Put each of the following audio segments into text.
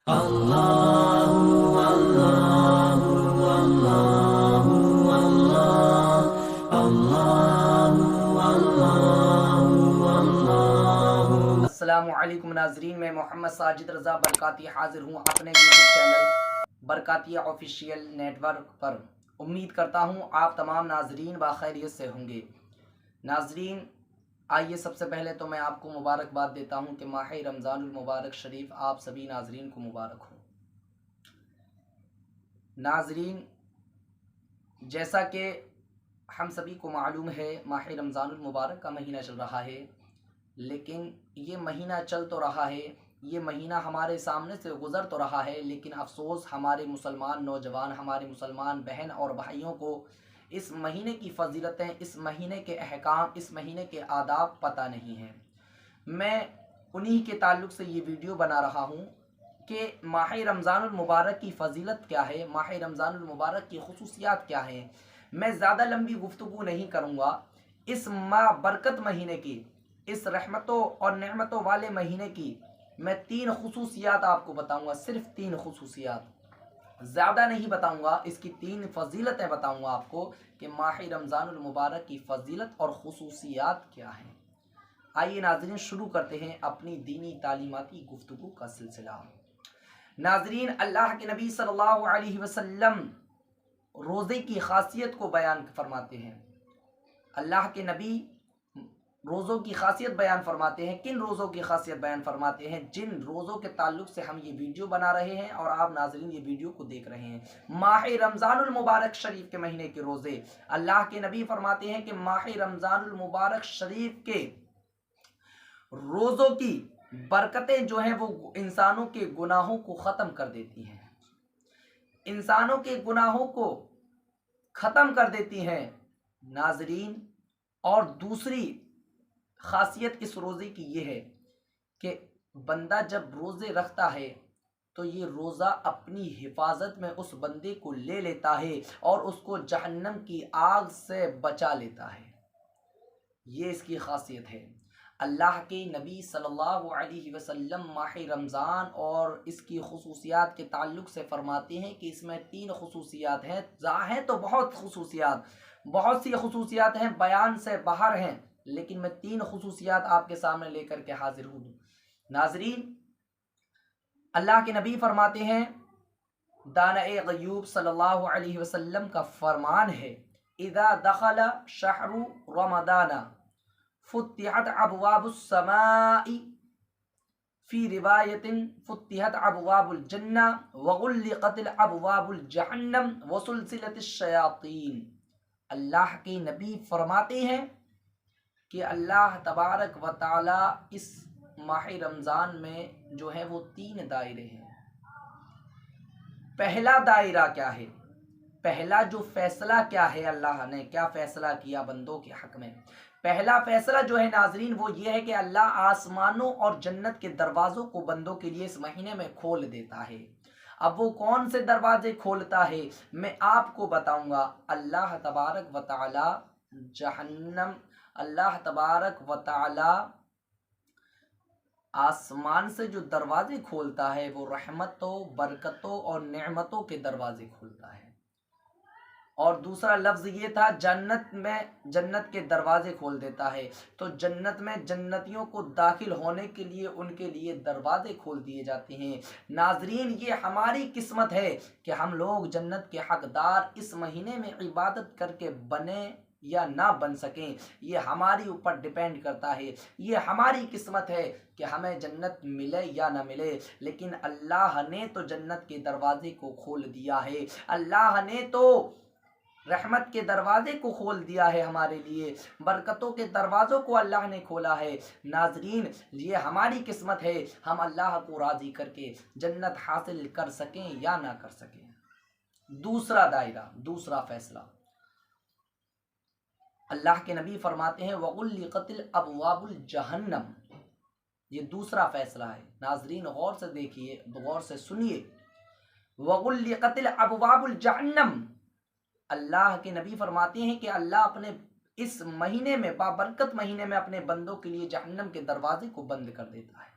अस्सलामुअलैकुम नाजरीन, मैं मोहम्मद साजिद रज़ा बरकाती हाजिर हूँ अपने YouTube channel Barkatiya official network पर। उम्मीद करता हूँ आप तमाम नाजरीन बाखैरियत से होंगे। नाजरीन, आइए सबसे पहले तो मैं आपको मुबारकबाद देता हूँ कि माह रमज़ानुल मुबारक शरीफ आप सभी नाजरीन को मुबारक हो। नाजरीन, जैसा कि हम सभी को मालूम है, माह रमज़ानुल मुबारक का महीना चल रहा है, लेकिन ये महीना चल तो रहा है, ये महीना हमारे सामने से गुज़र तो रहा है, लेकिन अफसोस हमारे मुसलमान नौजवान, हमारे मुसलमान बहन और भाइयों को इस महीने की फ़जीलतें, इस महीने के अहकाम, इस महीने के आदाब पता नहीं हैं। मैं उन्हीं के ताल्लुक़ से ये वीडियो बना रहा हूँ कि माह रमज़ानुल मुबारक की फ़जीलत क्या है, माह रमज़ानुल मुबारक की ख़ुसूसियात क्या हैं। मैं ज़्यादा लंबी गुफ्तगू नहीं करूँगा। इस बरकत महीने की, इस रहमतों और नेमतों वाले महीने की मैं 3 ख़ुसूसियात आपको बताऊँगा, सिर्फ 3 ख़ुसूसियात, ज़्यादा नहीं बताऊँगा। इसकी 3 फ़जीलतें बताऊँगा आपको कि माह रमज़ानुल मुबारक की फ़जीलत और ख़ुसूसियात क्या हैं। आइए नाज़रीन, शुरू करते हैं अपनी दीनी तालीमाती गुफ्तगू का सिलसिला। नाज़रीन, अल्लाह के नबी सल्लल्लाहु अलैहि वसल्लम रोज़े की खासियत को बयान फरमाते हैं। अल्लाह के नबी रोज़ों की खासियत बयान फरमाते हैं। किन रोज़ों की खासियत बयान फरमाते हैं? जिन रोज़ों के ताल्लुक से हम ये वीडियो बना रहे हैं और आप नाज़रीन ये वीडियो को देख रहे हैं। माह रमज़ानुल मुबारक शरीफ के महीने के रोज़े, अल्लाह के नबी फरमाते हैं कि माह रमज़ानुल मुबारक शरीफ के रोज़ों की बरकतें जो हैं वो इंसानों के गुनाहों को ख़त्म कर देती हैं, इंसानों के गुनाहों को ख़त्म कर देती हैं नाज़रीन। और दूसरी खासियत इस रोज़े की ये है कि बंदा जब रोज़े रखता है तो ये रोज़ा अपनी हिफाजत में उस बंदे को ले लेता है और उसको जहन्नम की आग से बचा लेता है। ये इसकी खासियत है। अल्लाह के नबी सल्लल्लाहु अलैहि वसल्लम माह रमज़ान और इसकी ख़ुसूसियात के ताल्लुक़ से फ़रमाते हैं कि इसमें 3 ख़ुसूसियात हैं तो बहुत ख़ुसूसियात, बहुत सी ख़ुसूसियात हैं, बयान से बाहर हैं, लेकिन मैं 3 ख़ुसूसियात आपके सामने लेकर के हाजिर हूँ। नाज़रीन, अल्लाह के नबी फरमाते हैं, दाना-ए ग़य्यूब सल्लल्लाहु अलैहि वसल्लम का फरमान है, इज़ा दख़ल शहरु रमज़ान फुत्तिहत अबवाबुस समाई, फ़ी रिवायतिन फुत्तिहत अबवाबुल जन्ना व गुल्लिक़तिल अबवाबुल जहन्नम व सुलसिलतिश शयातीन। अल्लाह के नबी फरमाते हैं कि अल्लाह तबारक व तआला इस माह रमज़ान में जो है वो 3 दायरे हैं। पहला दायरा क्या है? पहला जो फैसला क्या है, अल्लाह ने क्या फैसला किया बंदों के हक में? पहला फैसला जो है नाजरीन वो ये है कि अल्लाह आसमानों और जन्नत के दरवाज़ों को बंदों के लिए इस महीने में खोल देता है। अब वो कौन से दरवाजे खोलता है मैं आपको बताऊंगा। अल्लाह तबारक व तआला जहन्नम, अल्लाह तबारक व तआला आसमान से जो दरवाजे खोलता है वो रहमतों, बरकतों और नेमतों के दरवाजे खोलता है। और दूसरा लफ्ज़ ये था, जन्नत में जन्नत के दरवाजे खोल देता है। तो जन्नत में जन्नतियों को दाखिल होने के लिए उनके लिए दरवाजे खोल दिए जाते हैं। नाजरीन, ये हमारी किस्मत है कि हम लोग जन्नत के हकदार इस महीने में इबादत करके बने या ना बन सकें, ये हमारी ऊपर डिपेंड करता है। ये हमारी किस्मत है कि हमें जन्नत मिले या ना मिले, लेकिन अल्लाह ने तो जन्नत के दरवाजे को खोल दिया है। अल्लाह ने तो रहमत के दरवाजे को खोल दिया है हमारे लिए, बरकतों के दरवाज़ों को अल्लाह ने खोला है। नाजरीन, ये हमारी किस्मत है, हम अल्लाह को राज़ी करके जन्नत हासिल कर सकें या ना कर सकें। दूसरा दायरा, दूसरा फैसला, अल्लाह के नबी फरमाते हैं वगुल्लिक़तिल अबवाबुल जहन्नम। ये दूसरा फैसला है। नाजरीन, गौर से देखिए, गौर से सुनिए, वगुल्लिक़तिल अबवाबुल जहन्नम। अल्लाह के नबी फरमाते हैं कि अल्लाह अपने इस महीने में, बाबरकत महीने में, अपने बंदों के लिए जहन्नम के दरवाजे को बंद कर देता है।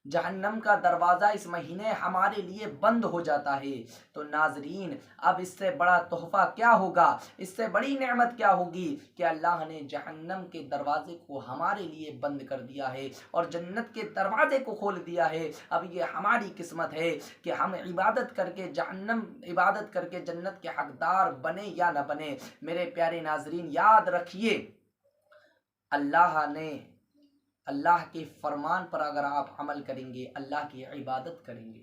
जहन्नम का दरवाज़ा इस महीने हमारे लिए बंद हो जाता है। तो नाजरीन, अब इससे बड़ा तोहफ़ा क्या होगा, इससे बड़ी नेमत क्या होगी कि अल्लाह ने जहन्नम के दरवाज़े को हमारे लिए बंद कर दिया है और जन्नत के दरवाज़े को खोल दिया है। अब ये हमारी किस्मत है कि हम इबादत करके जन्नत के हकदार बने या न बने। मेरे प्यारे नाजरीन, याद रखिए, अल्लाह के फरमान पर अगर आप अमल करेंगे, अल्लाह की इबादत करेंगे,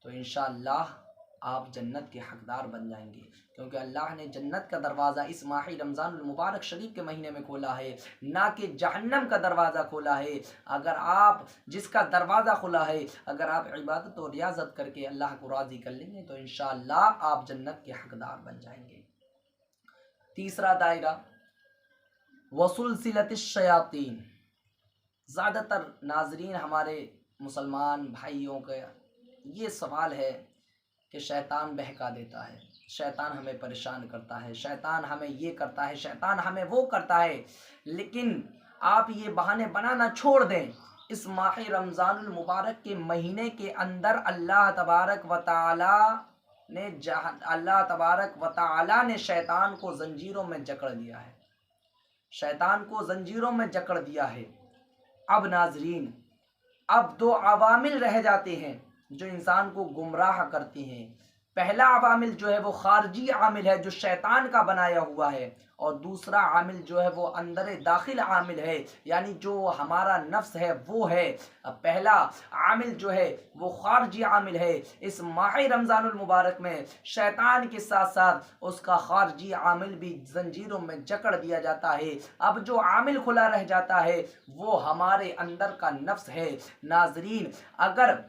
तो इंशाअल्लाह आप जन्नत के हकदार बन जाएंगे। क्योंकि अल्लाह ने जन्नत का दरवाज़ा इस माह रमज़ानुल मुबारक शरीफ के महीने में खोला है, ना कि जहन्नम का दरवाज़ा खोला है। अगर आप जिसका दरवाज़ा खुला है, अगर आप इबादत और रियाजत करके अल्लाह को राज़ी कर लेंगे, तो इंशाअल्लाह आप जन्नत के हकदार बन जाएंगे। तीसरा दायरा, वसुलसिलतिश शयातीन। ज़्यादातर नाजरीन हमारे मुसलमान भाइयों का ये सवाल है कि शैतान बहका देता है, शैतान हमें परेशान करता है, शैतान हमें ये करता है, शैतान हमें वो करता है। लेकिन आप ये बहाने बनाना छोड़ दें। इस माह रमज़ानुल मुबारक के महीने के अंदर अल्लाह तबारक व तआला ने शैतान को ज़ंजीरों में जकड़ दिया है, शैतान को ज़ंजीरों में जकड़ दिया है। अब नाजरीन, अब दो अवामिल रह जाते हैं जो इंसान को गुमराह करते हैं। पहला अवामिल जो है वो खारजी आमिल है, जो शैतान का बनाया हुआ है, और दूसरा आमिल जो है वो अंदर दाखिल आमिल है, यानी जो हमारा नफ्स है वो है। अब पहला आमिल जो है वो खारजी आमिल है। इस माह रमज़ानुल मुबारक में शैतान के साथ साथ उसका खारजी आमिल भी जंजीरों में जकड़ दिया जाता है। अब जो आमिल खुला रह जाता है वो हमारे अंदर का नफ्स है। नाजरीन, अगर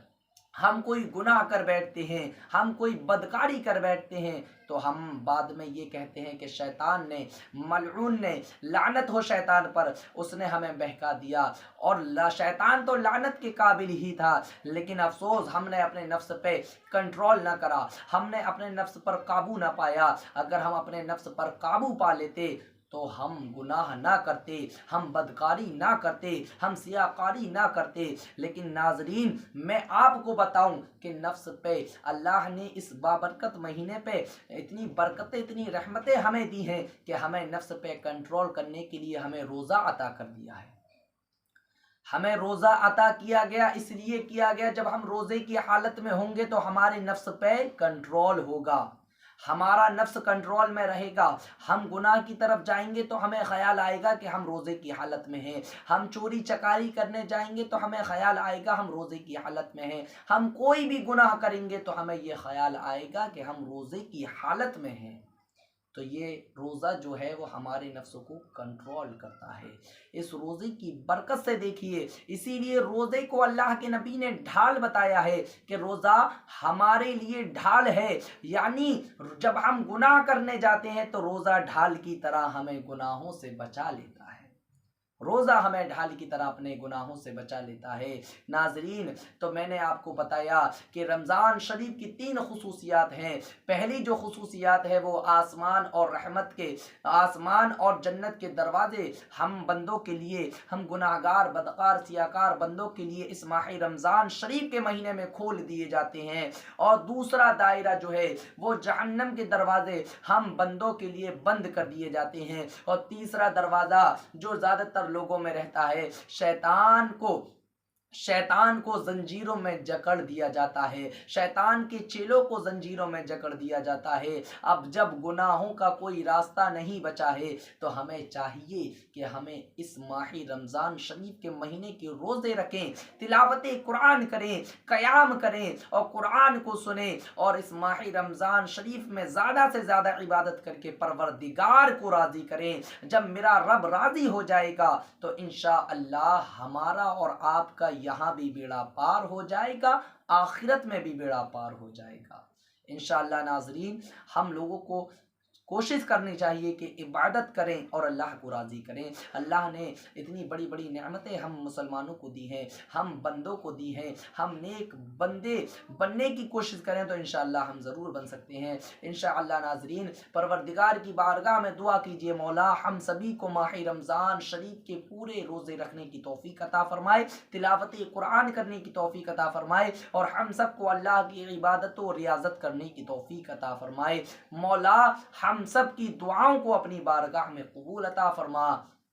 हम कोई गुनाह कर बैठते हैं, हम कोई बदकारी कर बैठते हैं, तो हम बाद में ये कहते हैं कि शैतान ने, मलऊन ने, लानत हो शैतान पर, उसने हमें बहका दिया। और शैतान तो लानत के काबिल ही था, लेकिन अफसोस हमने अपने नफ्स पे कंट्रोल ना करा, हमने अपने नफ्स पर काबू ना पाया। अगर हम अपने नफ्स पर काबू पा लेते तो हम गुनाह ना करते, हम बदकारी ना करते, हम सियाकारी ना करते। लेकिन नाजरीन, मैं आपको बताऊं कि नफ्स पे अल्लाह ने इस बाबरकत महीने पे इतनी बरकतें, इतनी रहमतें हमें दी हैं कि हमें नफ्स पे कंट्रोल करने के लिए हमें रोज़ा अता कर दिया है। हमें रोज़ा अता किया गया, इसलिए किया गया जब हम रोज़े की हालत में होंगे तो हमारे नफ्स पे कंट्रोल होगा, हमारा नफ्स कंट्रोल में रहेगा। हम गुनाह की तरफ जाएंगे तो हमें ख्याल आएगा कि हम रोज़े की हालत में हैं, हम चोरी चकारी करने जाएंगे तो हमें ख्याल आएगा हम रोज़े की हालत में हैं, हम कोई भी गुनाह करेंगे तो हमें ये ख्याल आएगा कि हम रोज़े की हालत में हैं। तो ये रोज़ा जो है वो हमारे नफ्स को कंट्रोल करता है। इस रोज़े की बरकत से देखिए, इसीलिए रोज़े को अल्लाह के नबी ने ढाल बताया है कि रोज़ा हमारे लिए ढाल है। यानी जब हम गुनाह करने जाते हैं तो रोज़ा ढाल की तरह हमें गुनाहों से बचा लेता है, रोज़ा हमें ढाल की तरह अपने गुनाहों से बचा लेता है। नाजरीन, तो मैंने आपको बताया कि रमज़ान शरीफ की 3 खुसूसियात हैं। पहली जो खुसूसियात है वो आसमान और रहमत के, आसमान और जन्नत के दरवाजे हम बंदों के लिए, हम गुनाहगार, बदकार, सियाकार बंदों के लिए इस माह रमज़ान शरीफ के महीने में खोल दिए जाते हैं। और दूसरा दायरा जो है वो जहन्नम के दरवाजे हम बंदों के लिए बंद कर दिए जाते हैं। और तीसरा दरवाज़ा जो ज़्यादातर लोगों में रहता है, शैतान को जंजीरों में जकड़ दिया जाता है, शैतान के चेलों को जंजीरों में जकड़ दिया जाता है। अब जब गुनाहों का कोई रास्ता नहीं बचा है तो हमें चाहिए कि हमें इस माही रमज़ान शरीफ के महीने के रोज़े रखें, तिलावत कुरान करें, क़याम करें और कुरान को सुने, और इस माही रमज़ान शरीफ में ज़्यादा से ज़्यादा इबादत करके परवरदिगार को राज़ी करें। जब मेरा रब राज़ी हो जाएगा तो इंशाअल्लाह हमारा और आपका यहाँ भी बेड़ा पार हो जाएगा, आखिरत में भी बेड़ा पार हो जाएगा इंशाअल्लाह। नाजरीन, हम लोगों को कोशिश करनी चाहिए कि इबादत करें और अल्लाह को राज़ी करें। अल्लाह ने इतनी बड़ी बड़ी नेमतें हम मुसलमानों को दी हैं, हम बंदों को दी हैं। हम नेक बंदे बनने की कोशिश करें तो इंशाअल्लाह हम ज़रूर बन सकते हैं। इंशाअल्लाह नाज़रीन, परवरदिगार की बारगाह में दुआ कीजिए, मौला हम सभी को माह रमज़ान शरीफ के पूरे रोज़े रखने की तौफीक अता फरमाए, तिलावत कुरान करने की तौफीक अता फरमाए और हम सबको अल्लाह की इबादत और रियाजत करने की तौफीक अता फरमाए। मौला हम सब की दुआओं को अपनी बारगाह में कबूल अता फरमा।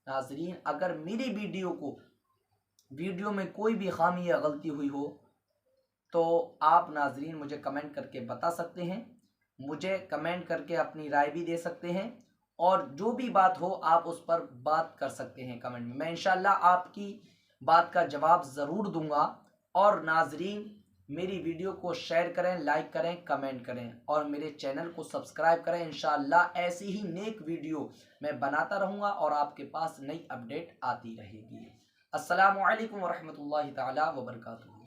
नाज़रीन, अगर मेरी वीडियो में कोई भी खामी या गलती हुई हो तो आप नाज़रीन मुझे कमेंट करके बता सकते हैं, मुझे कमेंट करके अपनी राय भी दे सकते हैं और जो भी बात हो आप उस पर बात कर सकते हैं कमेंट में। मैं इंशाल्लाह आपकी बात का जवाब ज़रूर दूंगा। और नाज़रीन, मेरी वीडियो को शेयर करें, लाइक करें, कमेंट करें और मेरे चैनल को सब्सक्राइब करें। इंशाल्लाह ऐसी ही नेक वीडियो मैं बनाता रहूँगा और आपके पास नई अपडेट आती रहेगी। अस्सलामु अलैकुम वरहमतुल्लाहि ताला वबरकातुहू।